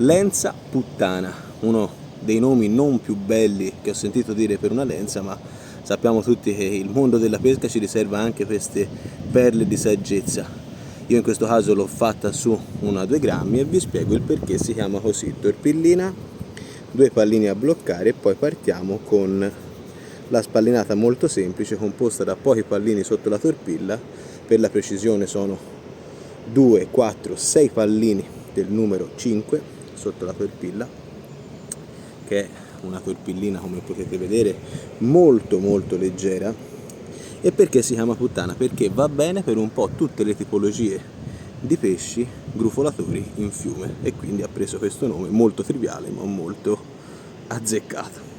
Lenza puttana, uno dei nomi non più belli che ho sentito dire per una lenza, ma sappiamo tutti che il mondo della pesca ci riserva anche queste perle di saggezza. Io in questo caso l'ho fatta su una 2 grammi e vi spiego il perché si chiama così. Torpillina, 2 pallini a bloccare e poi partiamo con la spallinata molto semplice composta da pochi pallini sotto la torpilla. Per la precisione sono 2, 4, 6 pallini del numero 5 sotto la torpilla, che è una torpillina, come potete vedere, molto leggera. E perché si chiama puttana? Perché va bene per un po' tutte le tipologie di pesci grufolatori in fiume, e quindi ha preso questo nome molto triviale ma molto azzeccato.